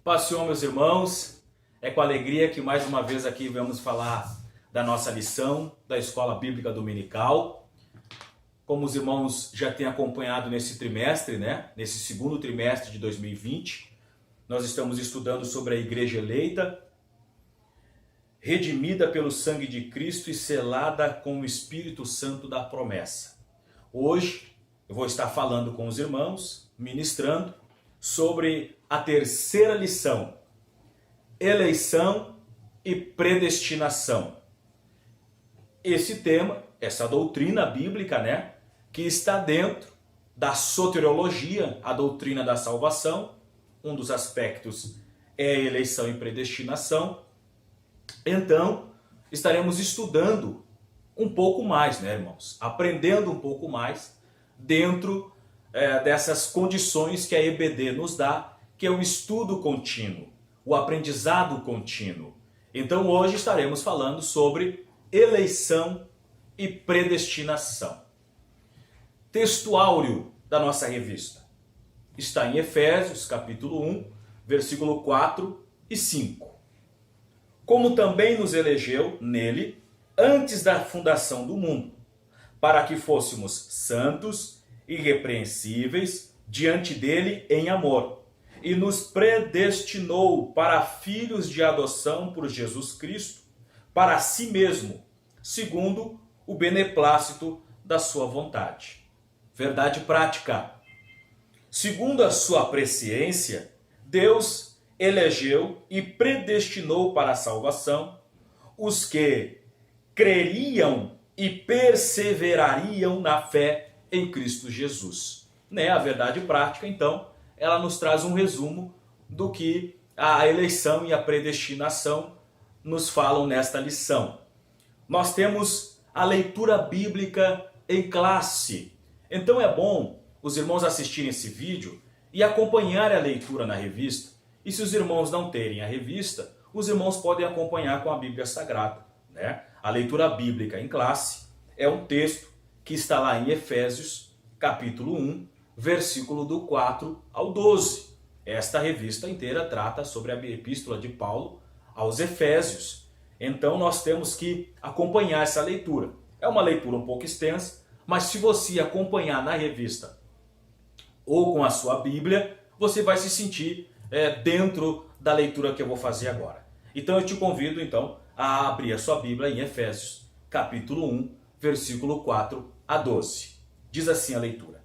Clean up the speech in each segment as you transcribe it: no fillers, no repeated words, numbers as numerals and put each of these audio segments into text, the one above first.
Paz do Senhor, meus irmãos, é com alegria que mais uma vez aqui vamos falar da nossa lição da Escola Bíblica Dominical. Como os irmãos já têm acompanhado nesse trimestre, nesse segundo trimestre de 2020, nós estamos estudando sobre a Igreja eleita, redimida pelo sangue de Cristo e selada com o Espírito Santo da promessa. Hoje eu vou estar falando com os irmãos, ministrando sobre a terceira lição, eleição e predestinação. Esse tema, essa doutrina bíblica, que está dentro da soteriologia, a doutrina da salvação. Um dos aspectos é a eleição e predestinação. Então, estaremos estudando um pouco mais, irmãos? Aprendendo um pouco mais dentro dessas condições que a EBD nos dá, que é o estudo contínuo, o aprendizado contínuo. Então hoje estaremos falando sobre eleição e predestinação. Texto áureo da nossa revista está em Efésios, capítulo 1, versículo 4 e 5. Como também nos elegeu nele antes da fundação do mundo, para que fôssemos santos, irrepreensíveis diante dele em amor, e nos predestinou para filhos de adoção por Jesus Cristo, para si mesmo, segundo o beneplácito da sua vontade. Verdade prática. Segundo a sua presciência, Deus elegeu e predestinou para a salvação os que creriam e perseverariam na fé em Cristo Jesus. A verdade prática, então, ela nos traz um resumo do que a eleição e a predestinação nos falam nesta lição. Nós temos a leitura bíblica em classe. Então é bom os irmãos assistirem esse vídeo e acompanharem a leitura na revista. E se os irmãos não terem a revista, os irmãos podem acompanhar com a Bíblia Sagrada. A leitura bíblica em classe é um texto que está lá em Efésios, capítulo 1, versículo do 4 ao 12. Esta revista inteira trata sobre a epístola de Paulo aos Efésios. Então nós temos que acompanhar essa leitura. É uma leitura um pouco extensa, mas se você acompanhar na revista ou com a sua Bíblia, você vai se sentir dentro da leitura que eu vou fazer agora. Então eu te convido a abrir a sua Bíblia em Efésios, capítulo 1, versículo 4 a 12. Diz assim a leitura: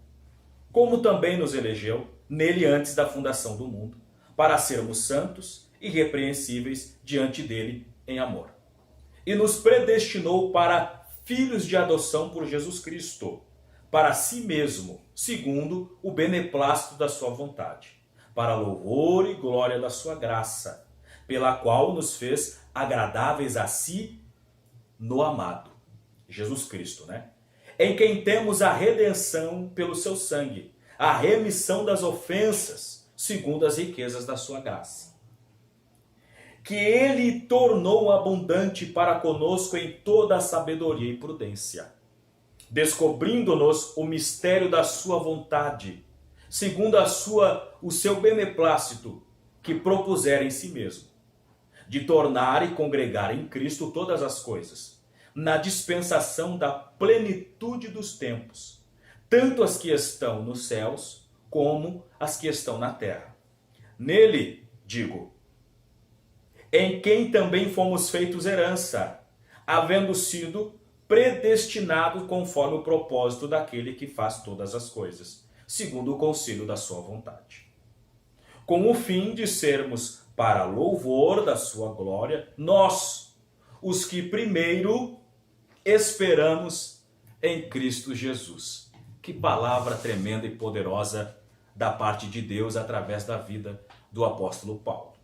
Como também nos elegeu nele antes da fundação do mundo, para sermos santos e irrepreensíveis diante dele em amor. E nos predestinou para filhos de adoção por Jesus Cristo, para si mesmo, segundo o beneplácito da sua vontade, para louvor e glória da sua graça, pela qual nos fez agradáveis a si no amado, Jesus Cristo, em quem temos a redenção pelo seu sangue, a remissão das ofensas, segundo as riquezas da sua graça, que ele tornou abundante para conosco em toda a sabedoria e prudência, descobrindo-nos o mistério da sua vontade, segundo o seu beneplácito, que propusera em si mesmo, de tornar e congregar em Cristo todas as coisas, na dispensação da plenitude dos tempos, tanto as que estão nos céus, como as que estão na terra. Nele, digo, em quem também fomos feitos herança, havendo sido predestinados conforme o propósito daquele que faz todas as coisas, segundo o conselho da sua vontade, com o fim de sermos para louvor da sua glória, nós, os que primeiro esperamos em Cristo Jesus. Que palavra tremenda e poderosa da parte de Deus através da vida do apóstolo Paulo.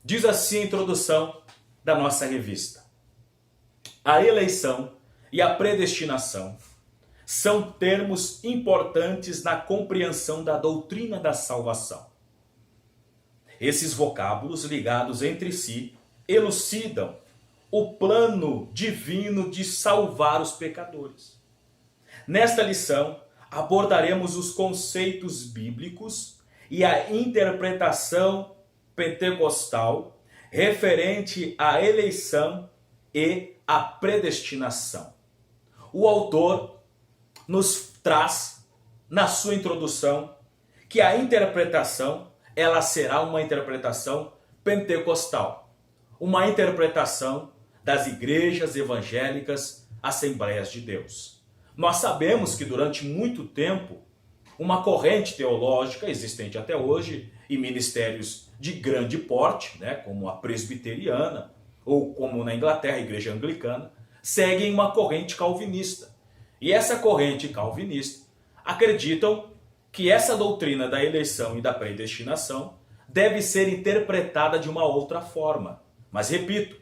Diz assim a introdução da nossa revista: a eleição e a predestinação são termos importantes na compreensão da doutrina da salvação. Esses vocábulos ligados entre si elucidam o plano divino de salvar os pecadores. Nesta lição, abordaremos os conceitos bíblicos e a interpretação pentecostal referente à eleição e à predestinação. O autor nos traz, na sua introdução, que a interpretação, ela será uma interpretação pentecostal, uma interpretação das igrejas evangélicas Assembleias de Deus. Nós sabemos que durante muito tempo, uma corrente teológica existente até hoje, e ministérios de grande porte, como a presbiteriana, ou como na Inglaterra, a igreja anglicana, seguem uma corrente calvinista. E essa corrente calvinista acreditam que essa doutrina da eleição e da predestinação deve ser interpretada de uma outra forma. Mas repito,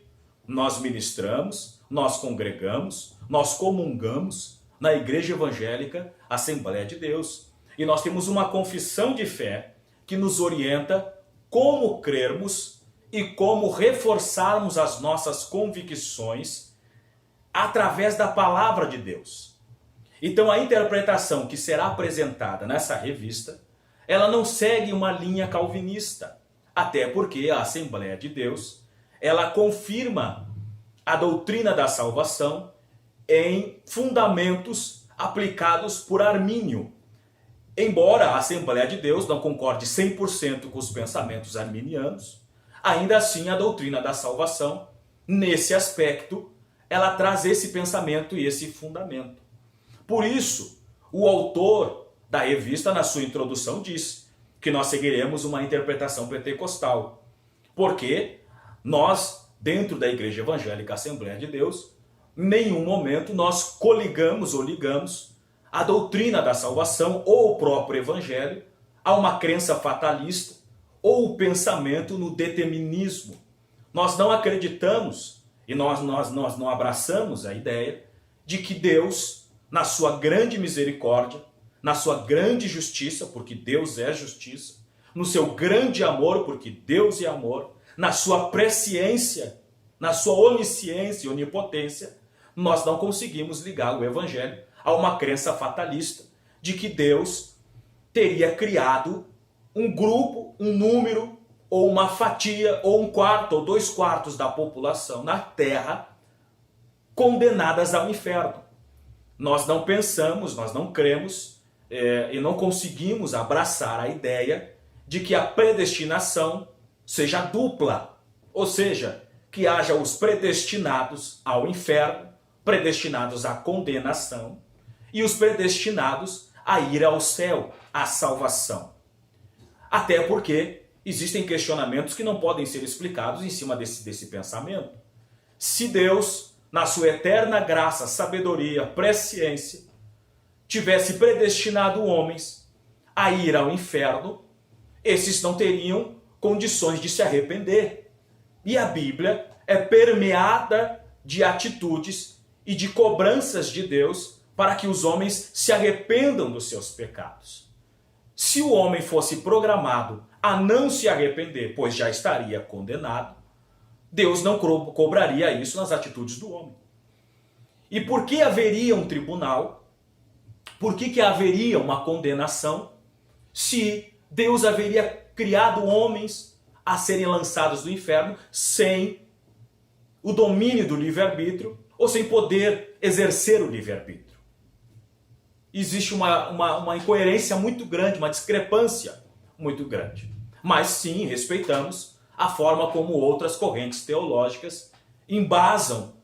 nós ministramos, nós congregamos, nós comungamos na Igreja Evangélica Assembleia de Deus. E nós temos uma confissão de fé que nos orienta como crermos e como reforçarmos as nossas convicções através da palavra de Deus. Então a interpretação que será apresentada nessa revista, ela não segue uma linha calvinista, até porque a Assembleia de Deus, ela confirma a doutrina da salvação em fundamentos aplicados por Armínio. Embora a Assembleia de Deus não concorde 100% com os pensamentos arminianos, ainda assim a doutrina da salvação, nesse aspecto, ela traz esse pensamento e esse fundamento. Por isso, o autor da revista, na sua introdução, diz que nós seguiremos uma interpretação pentecostal. Porque nós, dentro da Igreja Evangélica Assembleia de Deus, em nenhum momento nós coligamos ou ligamos a doutrina da salvação ou o próprio Evangelho a uma crença fatalista ou o pensamento no determinismo. Nós não acreditamos e nós não abraçamos a ideia de que Deus, na sua grande misericórdia, na sua grande justiça, porque Deus é justiça, no seu grande amor, porque Deus é amor, na sua presciência, na sua onisciência e onipotência, nós não conseguimos ligar o Evangelho a uma crença fatalista de que Deus teria criado um grupo, um número, ou uma fatia, ou um quarto, ou 2/4 da população na Terra condenadas ao inferno. Nós não pensamos, nós não cremos e não conseguimos abraçar a ideia de que a predestinação seja dupla, ou seja, que haja os predestinados ao inferno, predestinados à condenação, e os predestinados a ir ao céu, à salvação. Até porque existem questionamentos que não podem ser explicados em cima desse pensamento. Se Deus, na sua eterna graça, sabedoria, presciência, tivesse predestinado homens a ir ao inferno, esses não teriam condições de se arrepender. E a Bíblia é permeada de atitudes e de cobranças de Deus para que os homens se arrependam dos seus pecados. Se o homem fosse programado a não se arrepender, pois já estaria condenado, Deus não cobraria isso nas atitudes do homem. E por que haveria um tribunal? Por que haveria uma condenação se Deus haveria criado homens a serem lançados no inferno sem o domínio do livre-arbítrio ou sem poder exercer o livre-arbítrio? Existe uma incoerência muito grande, uma discrepância muito grande. Mas sim, respeitamos a forma como outras correntes teológicas embasam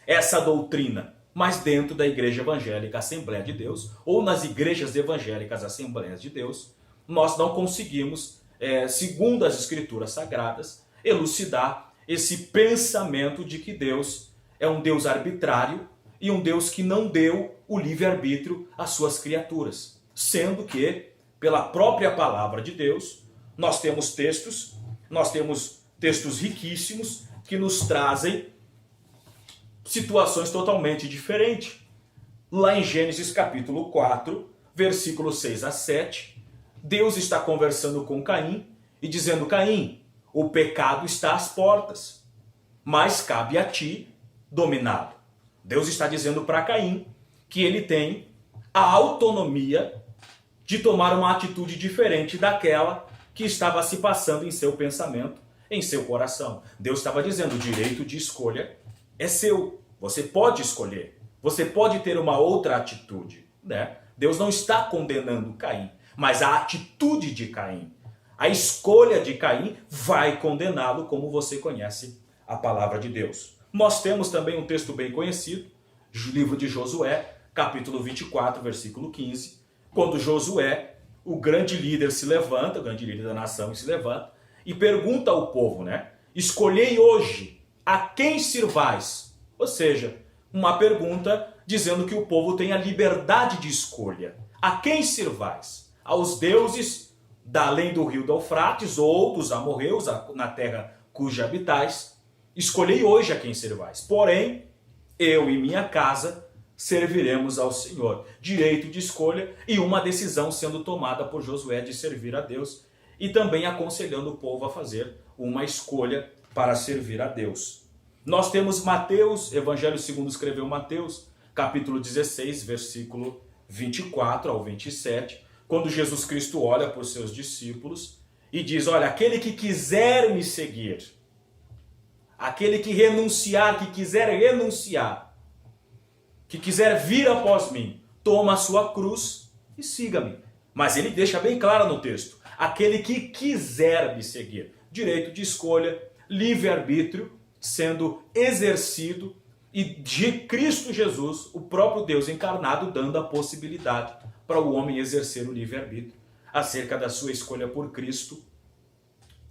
essa doutrina, mas dentro da Igreja Evangélica Assembleia de Deus, ou nas igrejas evangélicas Assembleias de Deus, nós não conseguimos, segundo as Escrituras Sagradas, elucidar esse pensamento de que Deus é um Deus arbitrário e um Deus que não deu o livre-arbítrio às suas criaturas. Sendo que, pela própria palavra de Deus, nós temos textos riquíssimos que nos trazem situações totalmente diferentes. Lá em Gênesis capítulo 4, versículos 6 a 7, Deus está conversando com Caim e dizendo: Caim, o pecado está às portas, mas cabe a ti dominá-lo. Deus está dizendo para Caim que ele tem a autonomia de tomar uma atitude diferente daquela que estava se passando em seu pensamento, em seu coração. Deus estava dizendo, o direito de escolha é seu. Você pode escolher. Você pode ter uma outra atitude, né? Deus não está condenando Caim, mas a atitude de Caim, a escolha de Caim vai condená-lo, como você conhece a palavra de Deus. Nós temos também um texto bem conhecido, livro de Josué, capítulo 24, versículo 15, quando Josué, o grande líder, se levanta, o grande líder da nação se levanta e pergunta ao povo, né? Escolhei hoje a quem sirvais? Ou seja, uma pergunta dizendo que o povo tem a liberdade de escolha. A quem sirvais? Aos deuses da além do rio do Eufrates ou dos amorreus, na terra cuja habitais. Escolhei hoje a quem servais. Porém, eu e minha casa serviremos ao Senhor. Direito de escolha e uma decisão sendo tomada por Josué de servir a Deus e também aconselhando o povo a fazer uma escolha para servir a Deus. Nós temos Mateus, Evangelho segundo escreveu Mateus, capítulo 16, versículo 24 ao 27, quando Jesus Cristo olha para os seus discípulos e diz, olha, aquele que quiser me seguir, aquele que renunciar, que quiser renunciar, que quiser vir após mim, toma a sua cruz e siga-me. Mas ele deixa bem claro no texto, aquele que quiser me seguir. Direito de escolha, livre-arbítrio, sendo exercido e de Cristo Jesus, o próprio Deus encarnado, dando a possibilidade para o homem exercer o livre-arbítrio acerca da sua escolha por Cristo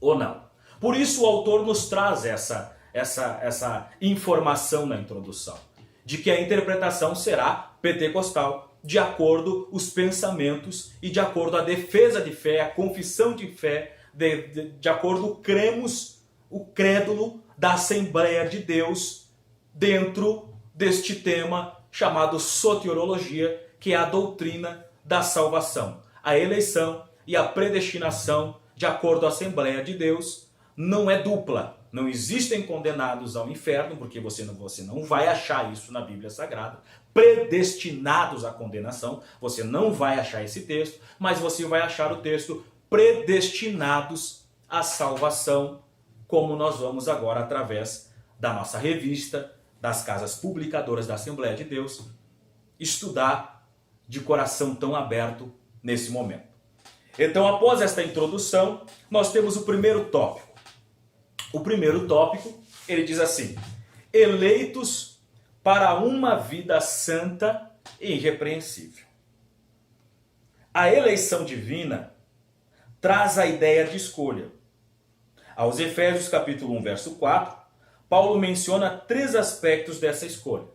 ou não. Por isso o autor nos traz essa informação na introdução, de que a interpretação será pentecostal, de acordo os pensamentos e de acordo a defesa de fé, a confissão de fé, de acordo cremos, o crédulo da Assembleia de Deus dentro deste tema chamado soteriologia, que é a doutrina da salvação. A eleição e a predestinação, de acordo à Assembleia de Deus, não é dupla. Não existem condenados ao inferno, porque você não vai achar isso na Bíblia Sagrada. Predestinados à condenação, você não vai achar esse texto, mas você vai achar o texto predestinados à salvação, como nós vamos agora através da nossa revista, das casas publicadoras da Assembleia de Deus, estudar de coração tão aberto nesse momento. Então, após esta introdução, nós temos o primeiro tópico. O primeiro tópico, ele diz assim, eleitos para uma vida santa e irrepreensível. A eleição divina traz a ideia de escolha. Aos Efésios capítulo 1, verso 4, Paulo menciona 3 aspectos dessa escolha.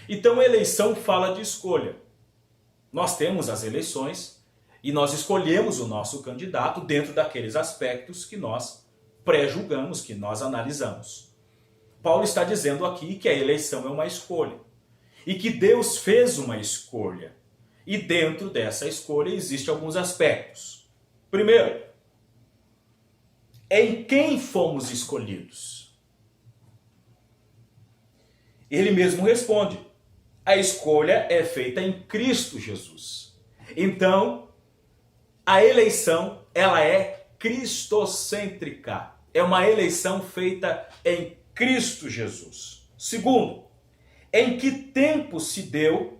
Então a eleição fala de escolha. Nós temos as eleições e nós escolhemos o nosso candidato dentro daqueles aspectos que nós pré-julgamos, que nós analisamos. Paulo está dizendo aqui que a eleição é uma escolha. E que Deus fez uma escolha. E dentro dessa escolha existem alguns aspectos. Primeiro, em quem fomos escolhidos? Ele mesmo responde, a escolha é feita em Cristo Jesus. Então, a eleição, ela é cristocêntrica. É uma eleição feita em Cristo Jesus. Segundo, em que tempo se deu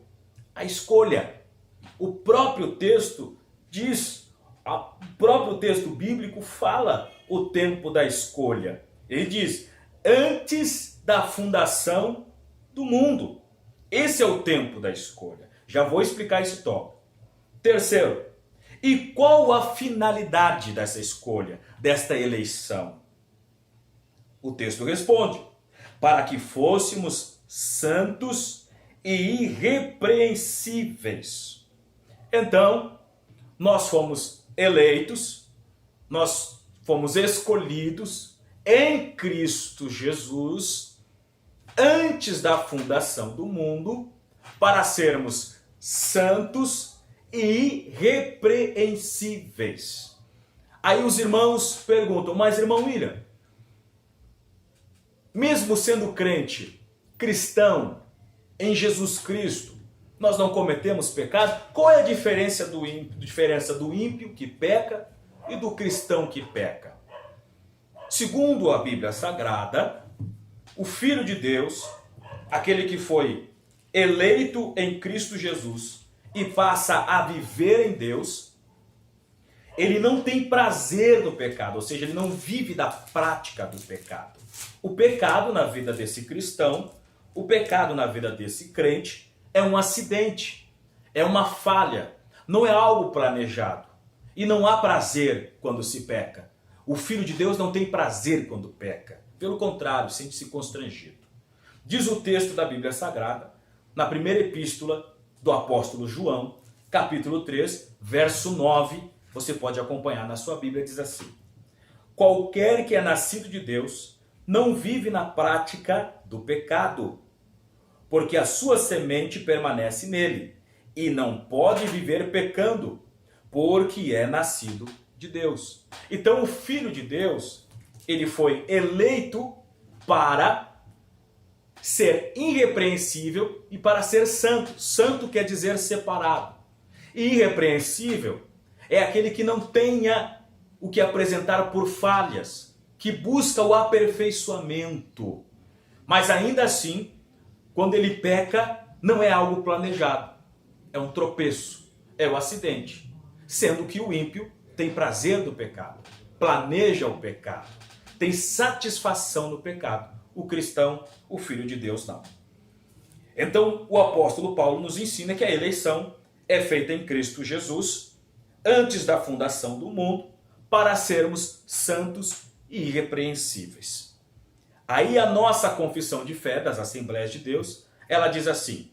a escolha? O próprio texto diz, o próprio texto bíblico fala o tempo da escolha. Ele diz, antes da fundação do mundo. Esse é o tempo da escolha. Já vou explicar esse tópico. Terceiro, e qual a finalidade dessa escolha, desta eleição? O texto responde, para que fôssemos santos e irrepreensíveis. Então, nós fomos eleitos, nós fomos escolhidos em Cristo Jesus antes da fundação do mundo para sermos santos e irrepreensíveis. Aí os irmãos perguntam, mas irmão William, mesmo sendo crente, cristão, em Jesus Cristo, nós não cometemos pecado? Qual é a diferença do ímpio que peca e do cristão que peca? Segundo a Bíblia Sagrada, o Filho de Deus, aquele que foi eleito em Cristo Jesus e passa a viver em Deus, ele não tem prazer no pecado, ou seja, ele não vive da prática do pecado. O pecado na vida desse cristão, o pecado na vida desse crente é um acidente, é uma falha, não é algo planejado. E não há prazer quando se peca. O Filho de Deus não tem prazer quando peca. Pelo contrário, sente-se constrangido. Diz o texto da Bíblia Sagrada, na primeira epístola do apóstolo João, capítulo 3, verso 9, você pode acompanhar na sua Bíblia, diz assim: qualquer que é nascido de Deus não vive na prática do pecado, porque a sua semente permanece nele, e não pode viver pecando, porque é nascido de Deus. Então o Filho de Deus, ele foi eleito para ser irrepreensível e para ser santo. Santo quer dizer separado. E irrepreensível é aquele que não tenha o que apresentar por falhas, que busca o aperfeiçoamento. Mas ainda assim, quando ele peca, não é algo planejado. É um tropeço, é um acidente. Sendo que o ímpio tem prazer do pecado, planeja o pecado, tem satisfação no pecado. O cristão, o Filho de Deus, não. Então, o apóstolo Paulo nos ensina que a eleição é feita em Cristo Jesus, antes da fundação do mundo, para sermos santos e irrepreensíveis. Aí a nossa confissão de fé das Assembleias de Deus, ela diz assim: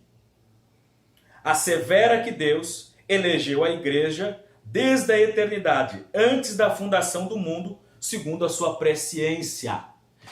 assevera que Deus elegeu a igreja desde a eternidade, antes da fundação do mundo, segundo a sua presciência.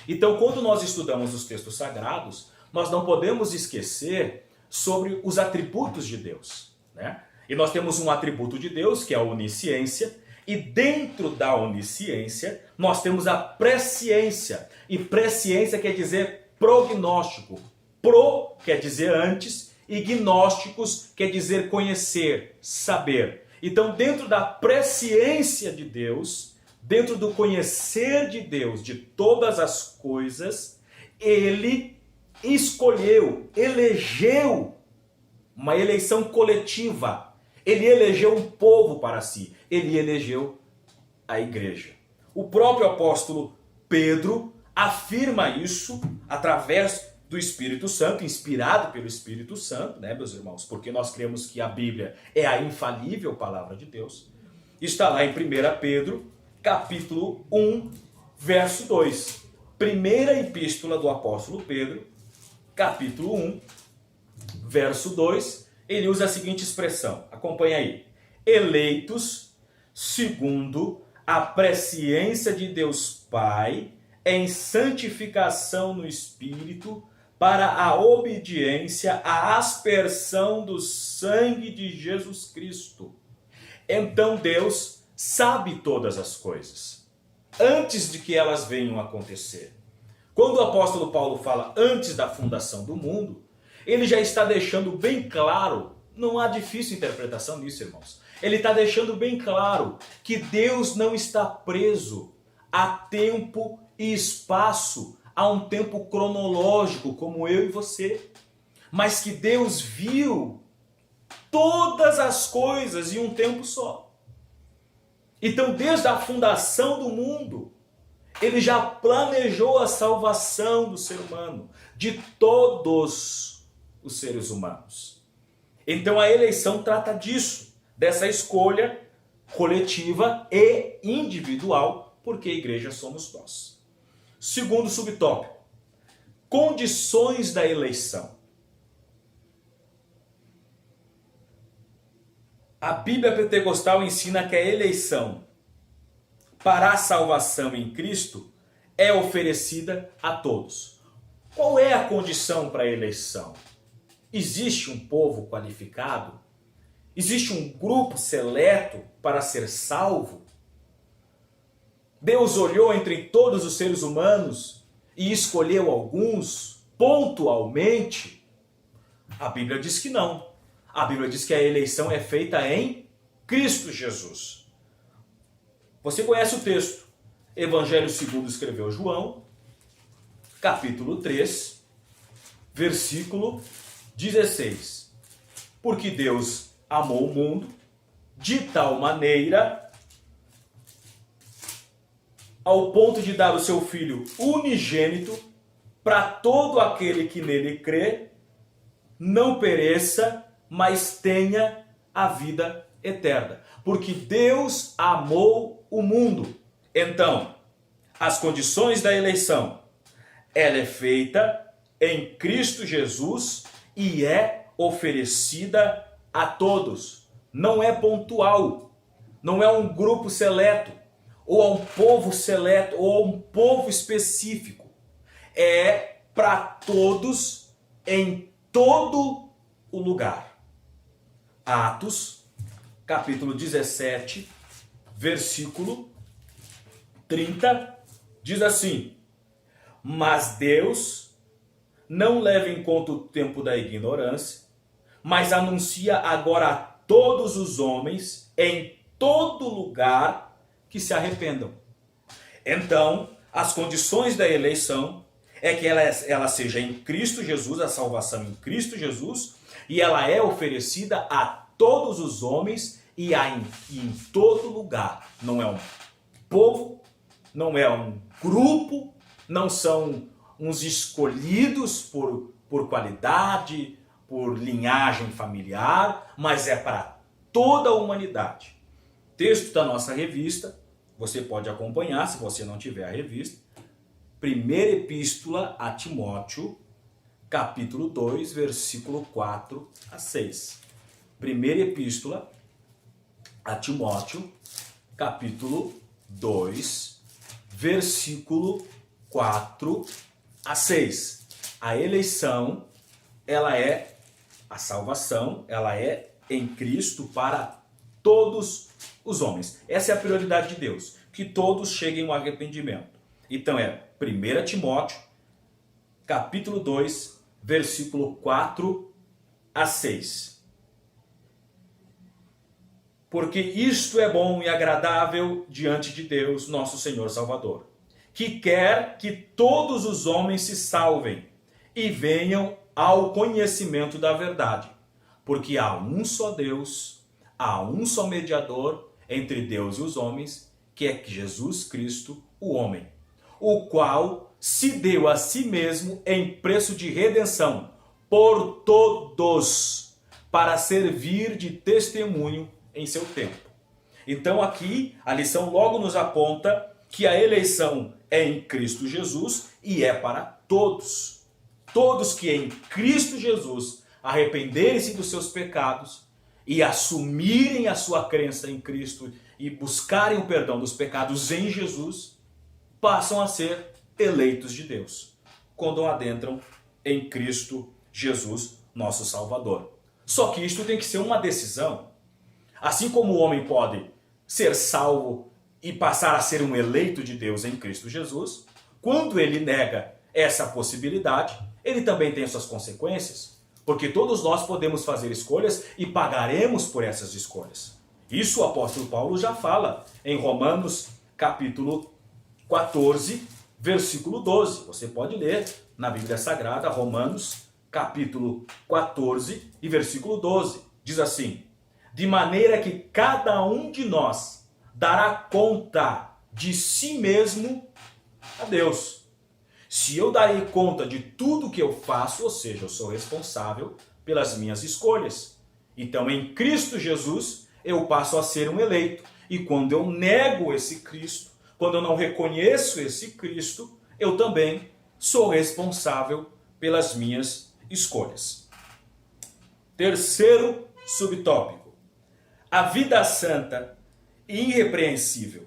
Então, quando nós estudamos os textos sagrados, nós não podemos esquecer sobre os atributos de Deus, né? E nós temos um atributo de Deus, que é a onisciência, e dentro da onisciência, nós temos a presciência. E presciência quer dizer prognóstico. Pro quer dizer antes, e gnósticos quer dizer conhecer, saber. Então, dentro da presciência de Deus, dentro do conhecer de Deus de todas as coisas, ele escolheu, elegeu uma eleição coletiva. Ele elegeu um povo para si. Ele elegeu a igreja. O próprio apóstolo Pedro afirma isso através do Espírito Santo, inspirado pelo Espírito Santo, né, meus irmãos? Porque nós cremos que a Bíblia é a infalível palavra de Deus. Está lá em 1 Pedro, capítulo 1, verso 2. Primeira epístola do apóstolo Pedro, capítulo 1, verso 2, ele usa a seguinte expressão, acompanha aí: eleitos segundo a presciência de Deus Pai, em santificação no Espírito, para a obediência à aspersão do sangue de Jesus Cristo. Então Deus sabe todas as coisas, antes de que elas venham a acontecer. Quando o apóstolo Paulo fala antes da fundação do mundo, ele já está deixando bem claro, não há difícil interpretação nisso, irmãos. Ele está deixando bem claro que Deus não está preso a tempo e espaço, a um tempo cronológico como eu e você, mas que Deus viu todas as coisas em um tempo só. Então, desde a fundação do mundo, ele já planejou a salvação do ser humano, de todos os seres humanos. Então a eleição trata disso, dessa escolha coletiva e individual, porque a igreja somos nós. Segundo subtópico, condições da eleição. A Bíblia Pentecostal ensina que a eleição para a salvação em Cristo é oferecida a todos. Qual é a condição para a eleição? Existe um povo qualificado? Existe um grupo seleto para ser salvo? Deus olhou entre todos os seres humanos e escolheu alguns pontualmente? A Bíblia diz que não. A Bíblia diz que a eleição é feita em Cristo Jesus. Você conhece o texto. Evangelho segundo escreveu João, capítulo 3, versículo 16. Porque Deus amou o mundo de tal maneira ao ponto de dar o seu Filho unigênito para todo aquele que nele crê, não pereça, mas tenha a vida eterna. Porque Deus amou o mundo. Então, as condições da eleição, ela é feita em Cristo Jesus e é oferecida a todos. Não é pontual, não é um grupo seleto, ou a um povo seleto, ou a um povo específico. É para todos, em todo o lugar. Atos, capítulo 17, versículo 30, diz assim: mas Deus não leva em conta o tempo da ignorância, mas anuncia agora a todos os homens, em todo lugar, que se arrependam. Então, as condições da eleição é que ela seja em Cristo Jesus, a salvação em Cristo Jesus, e ela é oferecida a todos os homens e em todo lugar. Não é um povo, não é um grupo, não são uns escolhidos por qualidade, por linhagem familiar, mas é para toda a humanidade. Texto da nossa revista, você pode acompanhar se você não tiver a revista. Primeira Epístola a Timóteo, capítulo 2, versículo 4 a 6. Primeira Epístola a Timóteo, capítulo 2, versículo 4 a 6. A eleição, ela é a salvação, ela é em Cristo para todos os homens. Essa é a prioridade de Deus, que todos cheguem ao arrependimento. Então é 1 Timóteo, capítulo 2, versículo 4 a 6. Porque isto é bom e agradável diante de Deus, nosso Senhor Salvador, que quer que todos os homens se salvem e venham ao conhecimento da verdade. Porque há um só Deus, há um só mediador entre Deus e os homens, que é Jesus Cristo, o homem, o qual se deu a si mesmo em preço de redenção por todos, para servir de testemunho em seu tempo. Então aqui a lição logo nos aponta que a eleição é em Cristo Jesus e é para todos. Todos que em Cristo Jesus arrependerem-se dos seus pecados e assumirem a sua crença em Cristo e buscarem o perdão dos pecados em Jesus, passam a ser eleitos de Deus, quando adentram em Cristo Jesus, nosso Salvador. Só que isto tem que ser uma decisão. Assim como o homem pode ser salvo e passar a ser um eleito de Deus em Cristo Jesus, quando ele nega essa possibilidade, ele também tem suas consequências, porque todos nós podemos fazer escolhas e pagaremos por essas escolhas. Isso o apóstolo Paulo já fala em Romanos capítulo 14, versículo 12. Você pode ler na Bíblia Sagrada, Romanos capítulo 14 e versículo 12. Diz assim: de maneira que cada um de nós dará conta de si mesmo a Deus. Se eu darei conta de tudo que eu faço, ou seja, eu sou responsável pelas minhas escolhas. Então, em Cristo Jesus, eu passo a ser um eleito. E quando eu nego esse Cristo, quando eu não reconheço esse Cristo, eu também sou responsável pelas minhas escolhas. Terceiro subtópico: a vida santa e irrepreensível.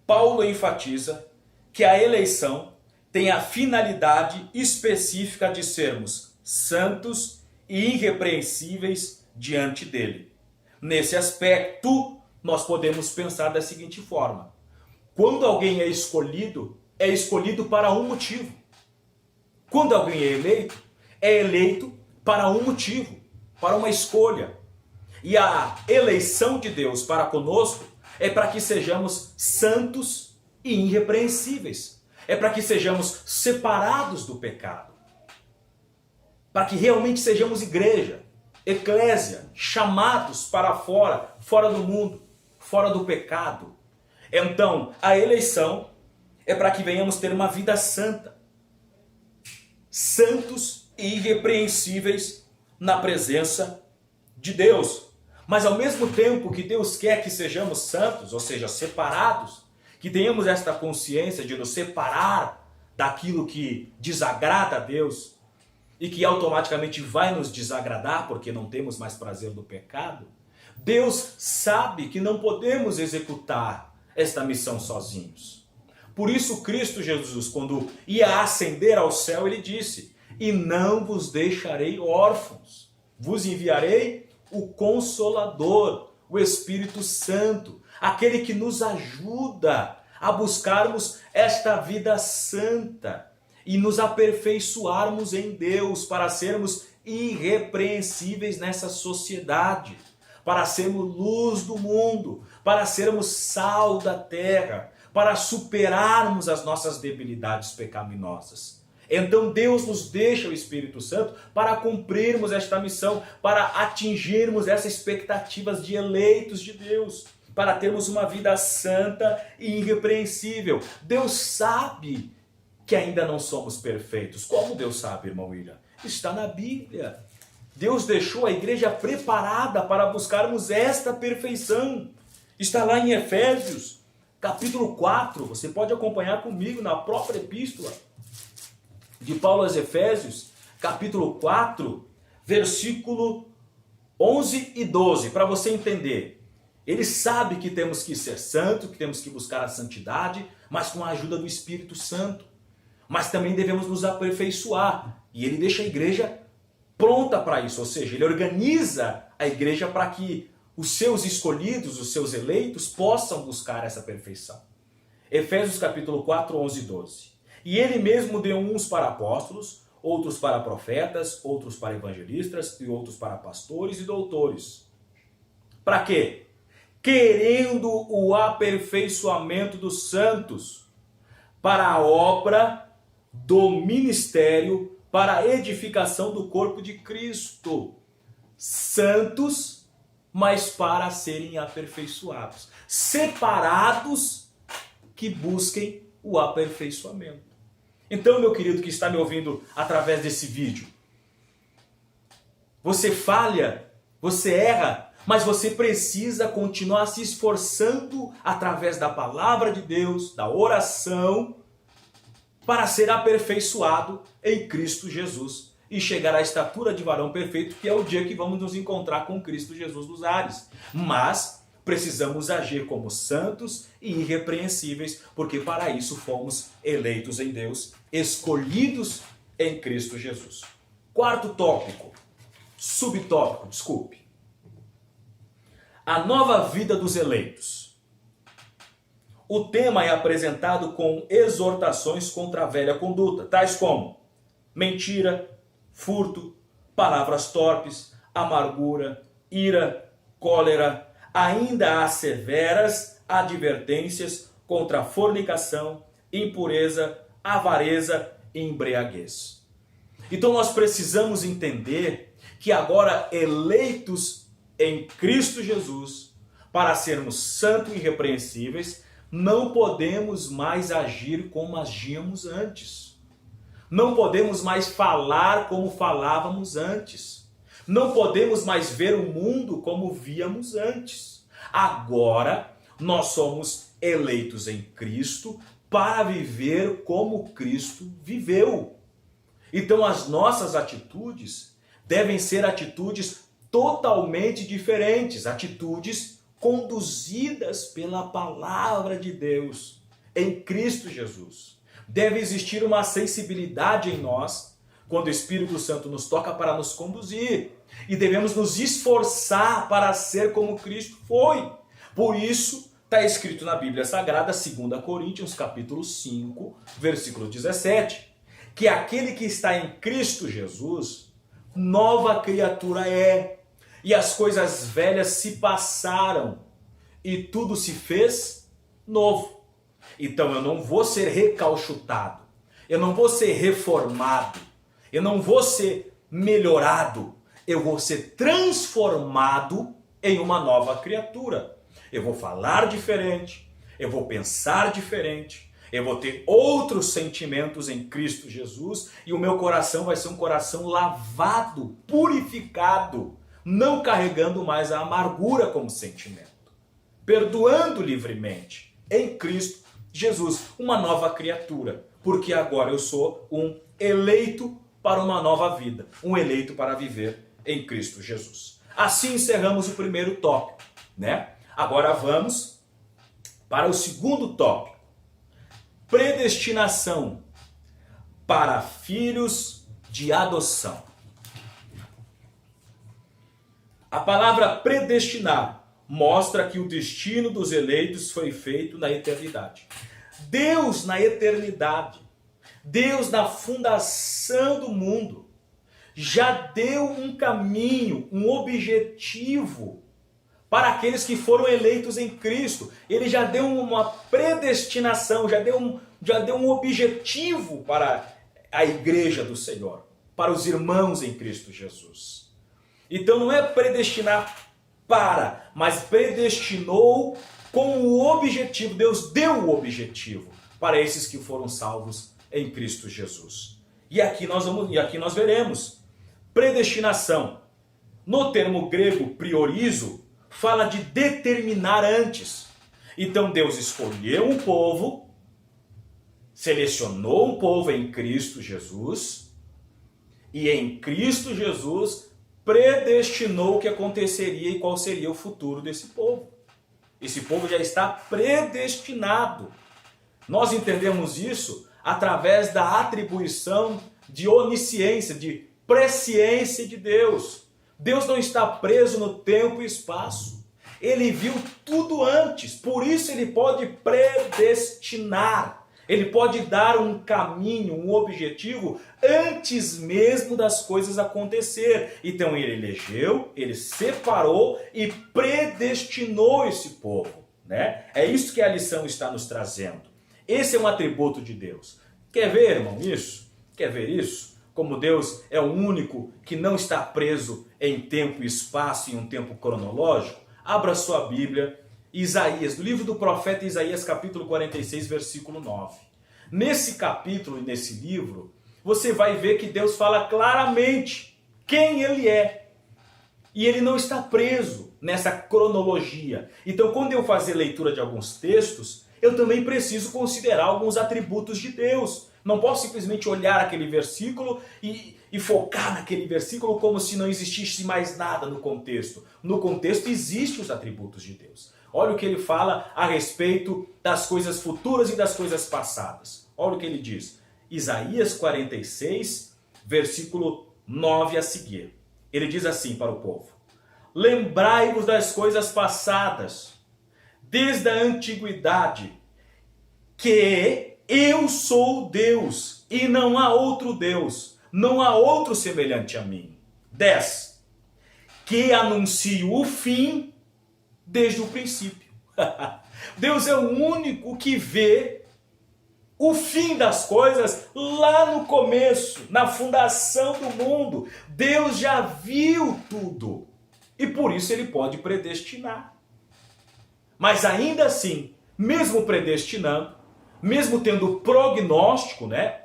Paulo enfatiza que a eleição tem a finalidade específica de sermos santos e irrepreensíveis diante dele. Nesse aspecto, nós podemos pensar da seguinte forma: quando alguém é escolhido para um motivo. Quando alguém é eleito para um motivo, para uma escolha. E a eleição de Deus para conosco é para que sejamos santos e irrepreensíveis. É para que sejamos separados do pecado. Para que realmente sejamos igreja, eclésia, chamados para fora, fora do mundo, fora do pecado. Então, a eleição é para que venhamos ter uma vida santa. Santos e irrepreensíveis na presença de Deus. Mas ao mesmo tempo que Deus quer que sejamos santos, ou seja, separados, que tenhamos esta consciência de nos separar daquilo que desagrada a Deus e que automaticamente vai nos desagradar porque não temos mais prazer do pecado, Deus sabe que não podemos executar esta missão sozinhos. Por isso Cristo Jesus, quando ia ascender ao céu, ele disse: "E não vos deixarei órfãos, vos enviarei o Consolador, o Espírito Santo, aquele que nos ajuda a buscarmos esta vida santa e nos aperfeiçoarmos em Deus para sermos irrepreensíveis nessa sociedade, para sermos luz do mundo, para sermos sal da terra, para superarmos as nossas debilidades pecaminosas." Então Deus nos deixa o Espírito Santo para cumprirmos esta missão, para atingirmos essas expectativas de eleitos de Deus, para termos uma vida santa e irrepreensível. Deus sabe que ainda não somos perfeitos. Como Deus sabe, irmão William? Está na Bíblia. Deus deixou a igreja preparada para buscarmos esta perfeição. Está lá em Efésios, capítulo 4. Você pode acompanhar comigo na própria epístola de Paulo aos Efésios, capítulo 4, versículo 11 e 12, para você entender. Ele sabe que temos que ser santos, que temos que buscar a santidade, mas com a ajuda do Espírito Santo. Mas também devemos nos aperfeiçoar. E ele deixa a igreja pronta para isso, ou seja, ele organiza a igreja para que os seus escolhidos, os seus eleitos, possam buscar essa perfeição. Efésios capítulo 4, 11 e 12. "E ele mesmo deu uns para apóstolos, outros para profetas, outros para evangelistas e outros para pastores e doutores." Para quê? "Querendo o aperfeiçoamento dos santos, para a obra do ministério, para a edificação do corpo de Cristo." Santos, mas para serem aperfeiçoados. Separados, que busquem o aperfeiçoamento. Então, meu querido que está me ouvindo através desse vídeo, você falha, você erra, mas você precisa continuar se esforçando através da palavra de Deus, da oração, para ser aperfeiçoado em Cristo Jesus e chegar à estatura de varão perfeito, que é o dia que vamos nos encontrar com Cristo Jesus nos ares. Mas precisamos agir como santos e irrepreensíveis, porque para isso fomos eleitos em Deus, escolhidos em Cristo Jesus. Quarto tópico, subtópico, desculpe. A nova vida dos eleitos. O tema é apresentado com exortações contra a velha conduta, tais como mentira, furto, palavras torpes, amargura, ira, cólera. Ainda há severas advertências contra a fornicação, impureza, avareza e embriaguez. Então nós precisamos entender que agora eleitos em Cristo Jesus, para sermos santos e irrepreensíveis, não podemos mais agir como agíamos antes. Não podemos mais falar como falávamos antes. Não podemos mais ver o mundo como víamos antes. Agora nós somos eleitos em Cristo para viver como Cristo viveu. Então as nossas atitudes devem ser atitudes totalmente diferentes, atitudes conduzidas pela palavra de Deus em Cristo Jesus. Deve existir uma sensibilidade em nós quando o Espírito Santo nos toca para nos conduzir. E devemos nos esforçar para ser como Cristo foi. Por isso, está escrito na Bíblia Sagrada, 2 Coríntios, capítulo 5, versículo 17, que aquele que está em Cristo Jesus, nova criatura é, e as coisas velhas se passaram, e tudo se fez novo. Então eu não vou ser recalchutado, eu não vou ser reformado, eu não vou ser melhorado, eu vou ser transformado em uma nova criatura. Eu vou falar diferente, eu vou pensar diferente, eu vou ter outros sentimentos em Cristo Jesus e o meu coração vai ser um coração lavado, purificado, não carregando mais a amargura como sentimento, perdoando livremente em Cristo Jesus, uma nova criatura, porque agora eu sou um eleito para uma nova vida, um eleito para viver em Cristo Jesus. Assim encerramos o primeiro tópico, né? Agora vamos para o segundo tópico. Predestinação para filhos de adoção. A palavra predestinar mostra que o destino dos eleitos foi feito na eternidade. Deus na eternidade, Deus na fundação do mundo, já deu um caminho, um objetivo para aqueles que foram eleitos em Cristo. Ele já deu uma predestinação, já deu um objetivo para a igreja do Senhor, para os irmãos em Cristo Jesus. Então não é predestinar para, mas predestinou com o objetivo. Deus deu o objetivo para esses que foram salvos em Cristo Jesus. E aqui nós veremos predestinação. No termo grego priorizo, fala de determinar antes. Então Deus escolheu um povo, selecionou um povo em Cristo Jesus, e em Cristo Jesus predestinou o que aconteceria e qual seria o futuro desse povo. Esse povo já está predestinado. Nós entendemos isso através da atribuição de onisciência, de presciência de Deus. Deus não está preso no tempo e espaço. Ele viu tudo antes, por isso ele pode predestinar. Ele pode dar um caminho, um objetivo antes mesmo das coisas acontecer. Então ele elegeu, ele separou e predestinou esse povo, né? É isso que a lição está nos trazendo. Esse é um atributo de Deus. Quer ver, irmão, isso? Quer ver isso? Como Deus é o único que não está preso em tempo e espaço, em um tempo cronológico? Abra sua Bíblia, Isaías, do livro do profeta Isaías, capítulo 46, versículo 9. Nesse capítulo e nesse livro, você vai ver que Deus fala claramente quem Ele é. E Ele não está preso nessa cronologia. Então, quando eu fazer leitura de alguns textos, eu também preciso considerar alguns atributos de Deus. Não posso simplesmente olhar aquele versículo e focar naquele versículo como se não existisse mais nada no contexto. No contexto existem os atributos de Deus. Olha o que ele fala a respeito das coisas futuras e das coisas passadas. Olha o que ele diz. Isaías 46, versículo 9 a seguir. Ele diz assim para o povo: lembrai-vos das coisas passadas, desde a antiguidade, que eu sou Deus e não há outro Deus, não há outro semelhante a mim. 10. Que anuncio o fim desde o princípio. Deus é o único que vê o fim das coisas lá no começo, na fundação do mundo. Deus já viu tudo e por isso ele pode predestinar. Mas ainda assim, mesmo predestinando, mesmo tendo prognóstico, né,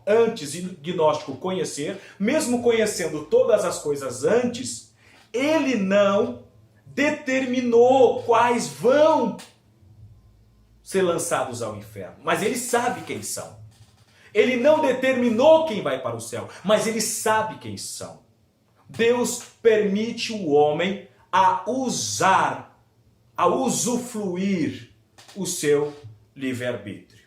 antes e gnóstico conhecer, mesmo conhecendo todas as coisas antes, ele não determinou quais vão ser lançados ao inferno, mas ele sabe quem são. Ele não determinou quem vai para o céu, mas ele sabe quem são. Deus permite o homem a usar, a usufruir o seu livre-arbítrio.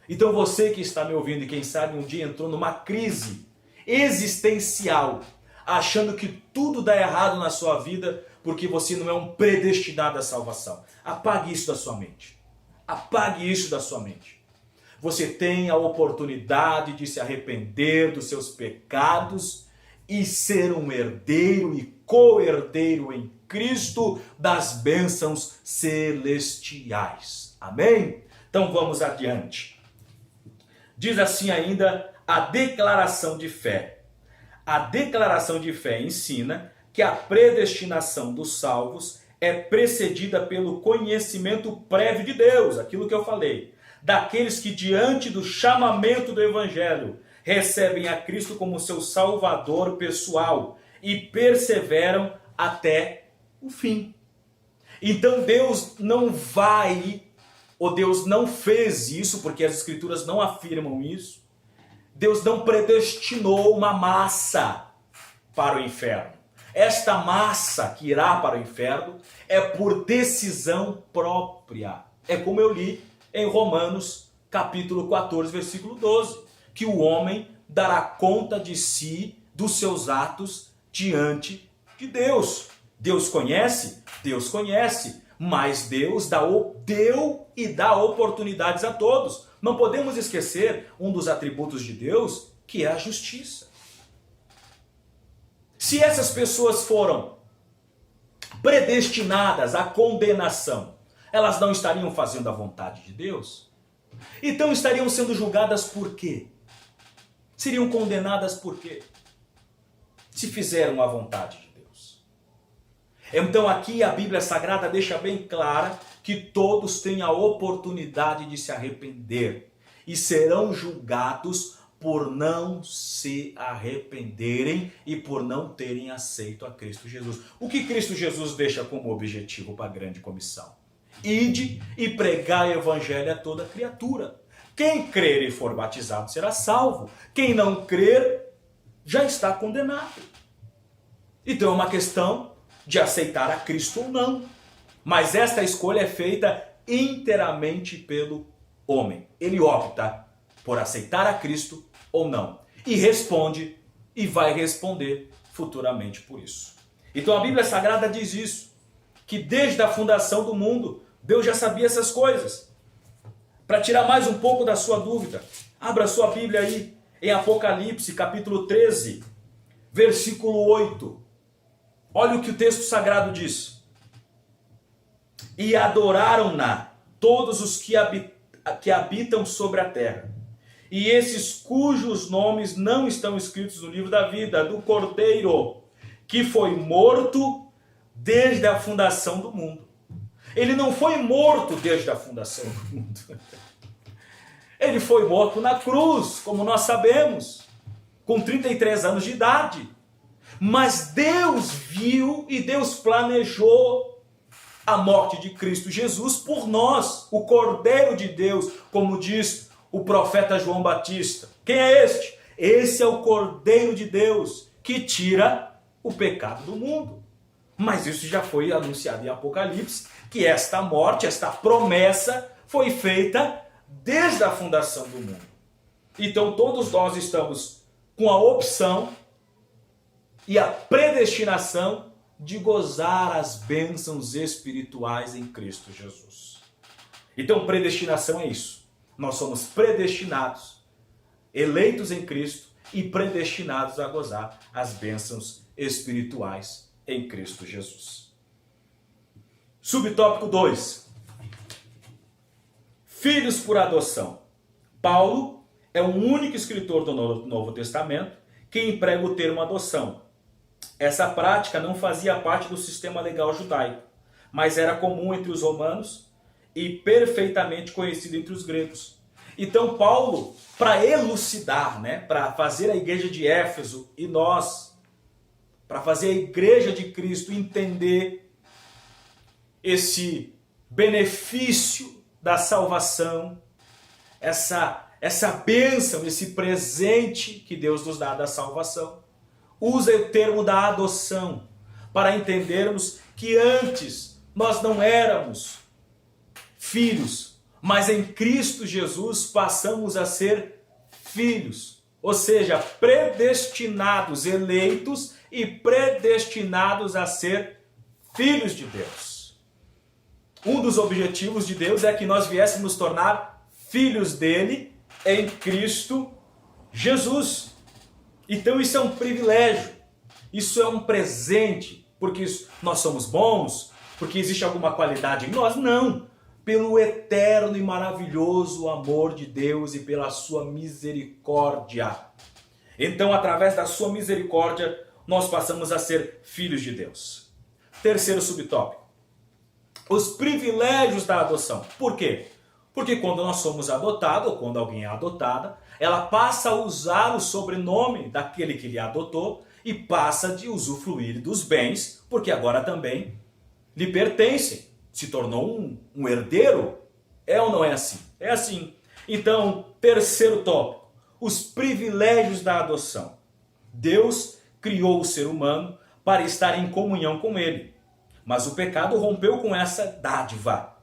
Então você que está me ouvindo e quem sabe um dia entrou numa crise existencial, achando que tudo dá errado na sua vida porque você não é um predestinado à salvação. Apague isso da sua mente. Apague isso da sua mente. Você tem a oportunidade de se arrepender dos seus pecados e ser um herdeiro e co-herdeiro em Cristo das bênçãos celestiais. Amém? Então vamos adiante. Diz assim ainda a declaração de fé. A declaração de fé ensina que a predestinação dos salvos é precedida pelo conhecimento prévio de Deus, aquilo que eu falei, daqueles que diante do chamamento do Evangelho recebem a Cristo como seu Salvador pessoal e perseveram até o fim. Então Deus não vai, ou Deus não fez isso, porque as Escrituras não afirmam isso. Deus não predestinou uma massa para o inferno. Esta massa que irá para o inferno é por decisão própria. É como eu li em Romanos capítulo 14, versículo 12, que o homem dará conta de si, dos seus atos, diante de Deus. Deus conhece? Deus conhece, mas Deus deu e dá oportunidades a todos. Não podemos esquecer um dos atributos de Deus, que é a justiça. Se essas pessoas foram predestinadas à condenação, elas não estariam fazendo a vontade de Deus? Então estariam sendo julgadas por quê? Seriam condenadas por quê? Se fizeram a vontade de Deus. Então aqui a Bíblia Sagrada deixa bem clara que todos têm a oportunidade de se arrepender e serão julgados por não se arrependerem e por não terem aceito a Cristo Jesus. O que Cristo Jesus deixa como objetivo para a grande comissão? Ide e pregai o evangelho a toda criatura. Quem crer e for batizado será salvo. Quem não crer já está condenado. Então é uma questão de aceitar a Cristo ou não. Mas esta escolha é feita inteiramente pelo homem. Ele opta por aceitar a Cristo ou não. E responde e vai responder futuramente por isso. Então a Bíblia Sagrada diz isso, que desde a fundação do mundo, Deus já sabia essas coisas. Para tirar mais um pouco da sua dúvida, abra sua Bíblia aí em Apocalipse, capítulo 13, versículo 8. Olha o que o texto sagrado diz. E adoraram-na todos os que habitam sobre a terra, e esses cujos nomes não estão escritos no livro da vida do Cordeiro, que foi morto desde a fundação do mundo. Ele não foi morto desde a fundação do mundo. Ele foi morto na cruz, como nós sabemos, com 33 anos de idade. Mas Deus viu e Deus planejou a morte de Cristo Jesus por nós, o Cordeiro de Deus, como diz o profeta João Batista. Quem é este? Esse é o Cordeiro de Deus que tira o pecado do mundo. Mas isso já foi anunciado em Apocalipse, que esta morte, esta promessa foi feita desde a fundação do mundo. Então todos nós estamos com a opção e a predestinação de gozar as bênçãos espirituais em Cristo Jesus. Então predestinação é isso. Nós somos predestinados, eleitos em Cristo e predestinados a gozar as bênçãos espirituais em Cristo Jesus. Subtópico 2. Filhos por adoção. Paulo é o único escritor do Novo Testamento que emprega o termo adoção. Essa prática não fazia parte do sistema legal judaico, mas era comum entre os romanos e perfeitamente conhecido entre os gregos. Então Paulo, para elucidar, para fazer a igreja de Éfeso e nós, para fazer a igreja de Cristo entender esse benefício da salvação, essa bênção, esse presente que Deus nos dá da salvação, usa o termo da adoção, para entendermos que antes nós não éramos filhos, mas em Cristo Jesus passamos a ser filhos, ou seja, predestinados, eleitos e predestinados a ser filhos de Deus. Um dos objetivos de Deus é que nós viéssemos nos tornar filhos dele em Cristo Jesus. Então isso é um privilégio, isso é um presente, porque nós somos bons, porque existe alguma qualidade em nós. Não! Pelo eterno e maravilhoso amor de Deus e pela sua misericórdia. Então, através da sua misericórdia, nós passamos a ser filhos de Deus. Terceiro subtópico. Os privilégios da adoção. Por quê? Porque quando nós somos adotados, ou quando alguém é adotada, ela passa a usar o sobrenome daquele que lhe adotou e passa de usufruir dos bens, porque agora também lhe pertencem. Se tornou um herdeiro. É ou não é assim? É assim. Então, terceiro tópico. Os privilégios da adoção. Deus criou o ser humano para estar em comunhão com ele. Mas o pecado rompeu com essa dádiva.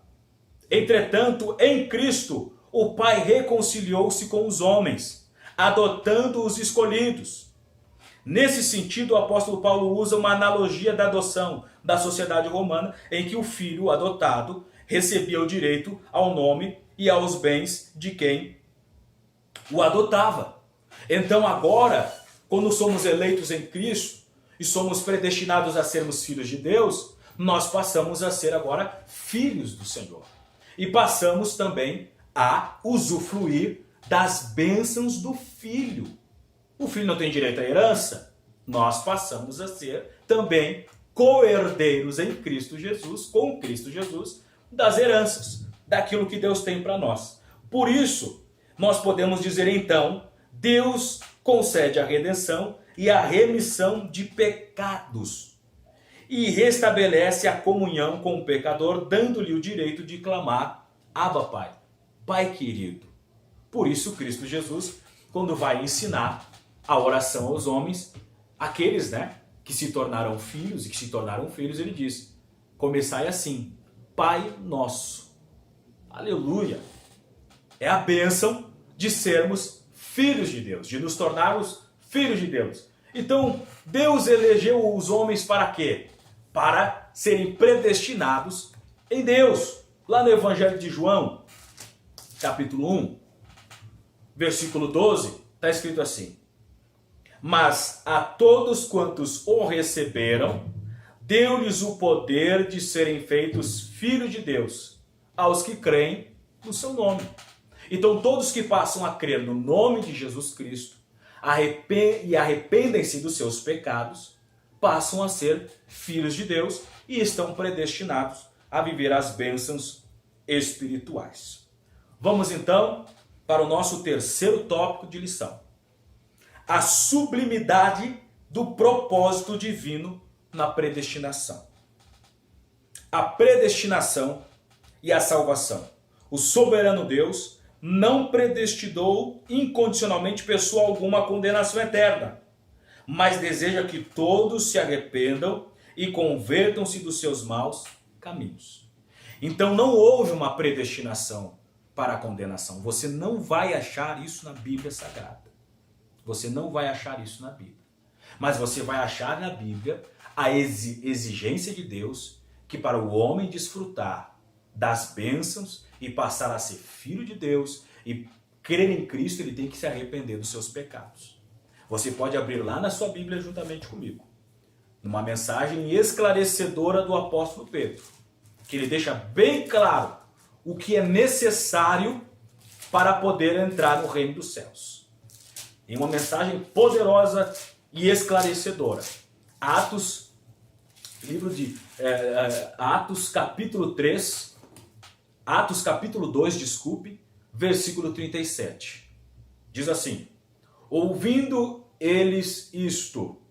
Entretanto, em Cristo, o Pai reconciliou-se com os homens, adotando os escolhidos. Nesse sentido, o apóstolo Paulo usa uma analogia da adoção da sociedade romana, em que o filho adotado recebia o direito ao nome e aos bens de quem o adotava. Então agora, quando somos eleitos em Cristo e somos predestinados a sermos filhos de Deus, nós passamos a ser agora filhos do Senhor. E passamos também a usufruir das bênçãos do filho. O filho não tem direito à herança? Nós passamos a ser também co-herdeiros em Cristo Jesus, com Cristo Jesus, das heranças, daquilo que Deus tem para nós. Por isso, nós podemos dizer então, Deus concede a redenção e a remissão de pecados e restabelece a comunhão com o pecador, dando-lhe o direito de clamar, Abba Pai, Pai querido. Por isso Cristo Jesus, quando vai ensinar a oração aos homens, aqueles, que se tornaram filhos e que se tornaram filhos, ele diz, começai assim, Pai nosso. Aleluia! É a bênção de sermos filhos de Deus, de nos tornarmos filhos de Deus. Então, Deus elegeu os homens para quê? Para serem predestinados em Deus. Lá no Evangelho de João, capítulo 1, versículo 12, está escrito assim: mas a todos quantos o receberam, deu-lhes o poder de serem feitos filhos de Deus, aos que creem no seu nome. Então todos que passam a crer no nome de Jesus Cristo e arrependem-se dos seus pecados, passam a ser filhos de Deus e estão predestinados a viver as bênçãos espirituais. Vamos então para o nosso terceiro tópico de lição. A sublimidade do propósito divino na predestinação. A predestinação e a salvação. O soberano Deus não predestinou incondicionalmente pessoa alguma à condenação eterna, mas deseja que todos se arrependam e convertam-se dos seus maus caminhos. Então não houve uma predestinação para a condenação. Você não vai achar isso na Bíblia Sagrada. Você não vai achar isso na Bíblia. Mas você vai achar na Bíblia a exigência de Deus que para o homem desfrutar das bênçãos e passar a ser filho de Deus e crer em Cristo, ele tem que se arrepender dos seus pecados. Você pode abrir lá na sua Bíblia juntamente comigo, numa mensagem esclarecedora do apóstolo Pedro, que ele deixa bem claro o que é necessário para poder entrar no reino dos céus. Em uma mensagem poderosa e esclarecedora. Atos, Atos capítulo 3, Atos capítulo 2, versículo 37. Diz assim: ouvindo eles isto,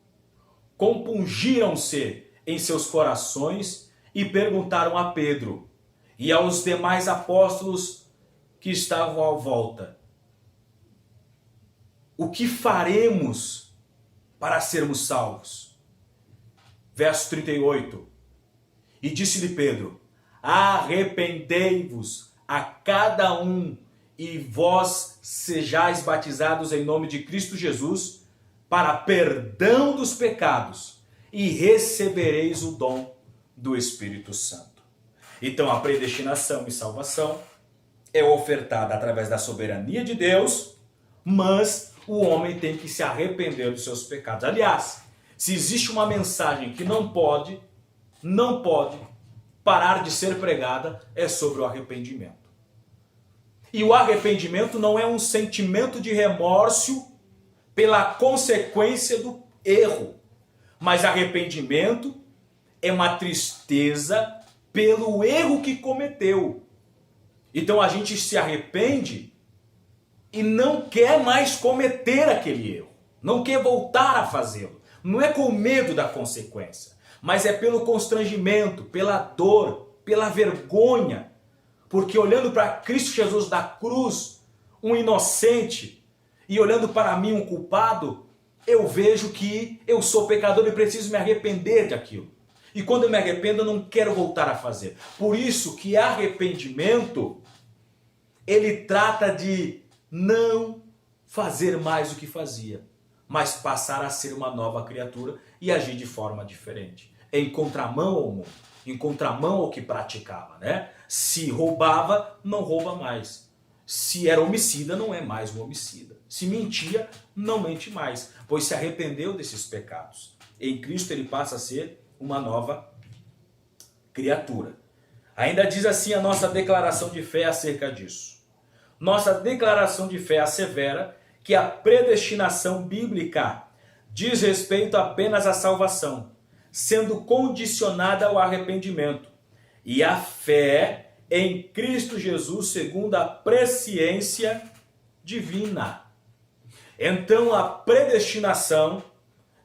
compungiram-se em seus corações e perguntaram a Pedro e aos demais apóstolos que estavam à volta: o que faremos para sermos salvos? Verso 38. E disse-lhe Pedro: arrependei-vos a cada um e vós sejais batizados em nome de Cristo Jesus para perdão dos pecados e recebereis o dom do Espírito Santo. Então a predestinação e salvação é ofertada através da soberania de Deus, mas o homem tem que se arrepender dos seus pecados. Aliás, Se existe uma mensagem que não pode parar de ser pregada, é sobre o arrependimento. E o arrependimento não é um sentimento de remorso pela consequência do erro, mas arrependimento é uma tristeza pelo erro que cometeu. Então a gente se arrepende e não quer mais cometer aquele erro, não quer voltar a fazê-lo. Não é com medo da consequência, mas é pelo constrangimento, pela dor, pela vergonha. Porque olhando para Cristo Jesus da cruz, um inocente, e olhando para mim, um culpado, eu vejo que eu sou pecador e preciso me arrepender daquilo. E quando eu me arrependo, eu não quero voltar a fazer. Por isso que arrependimento, ele trata de não fazer mais o que fazia, mas passar a ser uma nova criatura e agir de forma diferente. Em contramão ao mundo, em contramão ao que praticava, né? Se roubava, não rouba mais. Se era homicida, não é mais um homicida. Se mentia, não mente mais, pois se arrependeu desses pecados. Em Cristo ele passa a ser uma nova criatura. Ainda diz assim a nossa declaração de fé acerca disso. Nossa declaração de fé assevera que a predestinação bíblica diz respeito apenas à salvação, sendo condicionada ao arrependimento, e a fé em Cristo Jesus segundo a presciência divina. Então a predestinação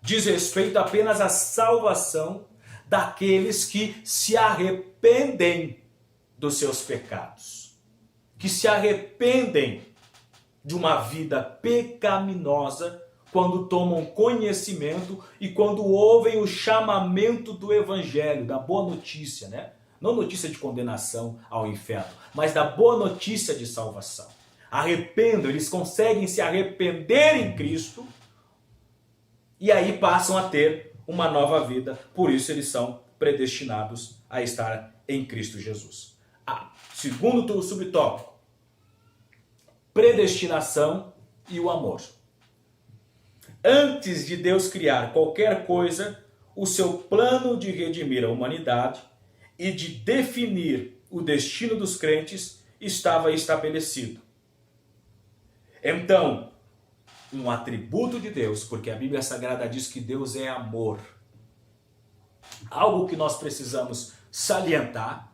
diz respeito apenas à salvação daqueles que se arrependem dos seus pecados, que se arrependem de uma vida pecaminosa quando tomam conhecimento e quando ouvem o chamamento do evangelho, da boa notícia, né? Não notícia de condenação ao inferno, mas da boa notícia de salvação. Arrependam, eles conseguem se arrepender em Cristo e aí passam a ter uma nova vida. Por isso eles são predestinados a estar em Cristo Jesus. Segundo subtópico, predestinação e o amor. Antes de Deus criar qualquer coisa, o seu plano de redimir a humanidade e de definir o destino dos crentes estava estabelecido. Então, um atributo de Deus, porque a Bíblia Sagrada diz que Deus é amor. Algo que nós precisamos salientar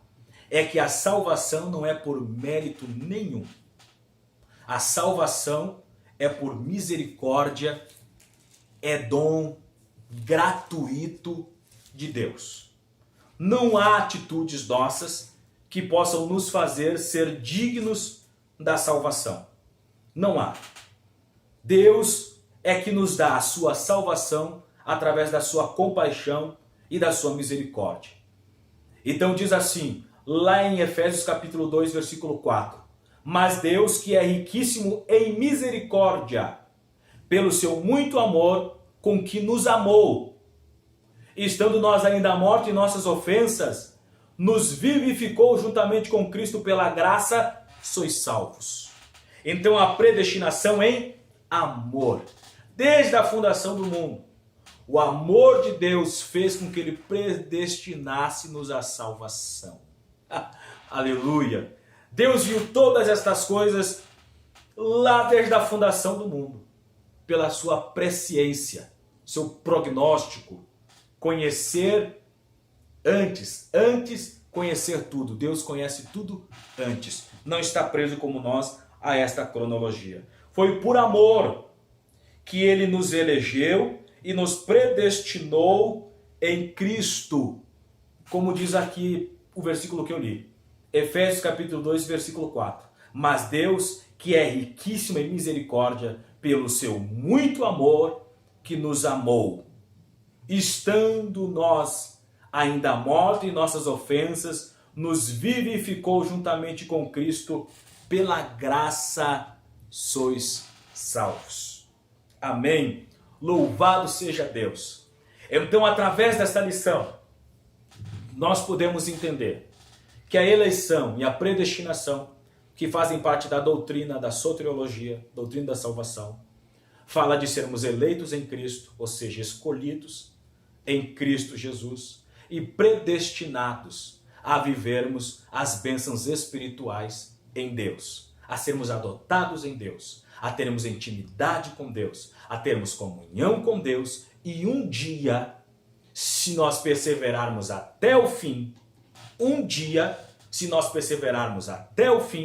é que a salvação não é por mérito nenhum. A salvação é por misericórdia, é dom gratuito de Deus. Não há atitudes nossas que possam nos fazer ser dignos da salvação. Não há. Deus é que nos dá a sua salvação através da sua compaixão e da sua misericórdia. Então diz assim, lá em Efésios capítulo 2, versículo 4. Mas Deus, que é riquíssimo em misericórdia, pelo seu muito amor com que nos amou, estando nós ainda mortos em nossas ofensas, nos vivificou juntamente com Cristo pela graça, sois salvos. Então a predestinação em amor. Desde a fundação do mundo, o amor de Deus fez com que ele predestinasse-nos à salvação. Aleluia! Deus viu todas estas coisas lá desde a fundação do mundo, pela sua presciência, seu prognóstico, conhecer antes conhecer tudo. Deus conhece tudo antes, não está preso como nós a esta cronologia. Foi por amor que ele nos elegeu e nos predestinou em Cristo, como diz aqui o versículo que eu li. Efésios capítulo 2, versículo 4. Mas Deus, que é riquíssimo em misericórdia, pelo seu muito amor, que nos amou, estando nós ainda mortos em nossas ofensas, nos vivificou juntamente com Cristo, pela graça sois salvos. Amém. Louvado seja Deus. Então, através desta lição, nós podemos entender que a eleição e a predestinação, que fazem parte da doutrina da soteriologia, doutrina da salvação, fala de sermos eleitos em Cristo, ou seja, escolhidos em Cristo Jesus e predestinados a vivermos as bênçãos espirituais em Deus, a sermos adotados em Deus, a termos intimidade com Deus, a termos comunhão com Deus e um dia, se nós perseverarmos até o fim,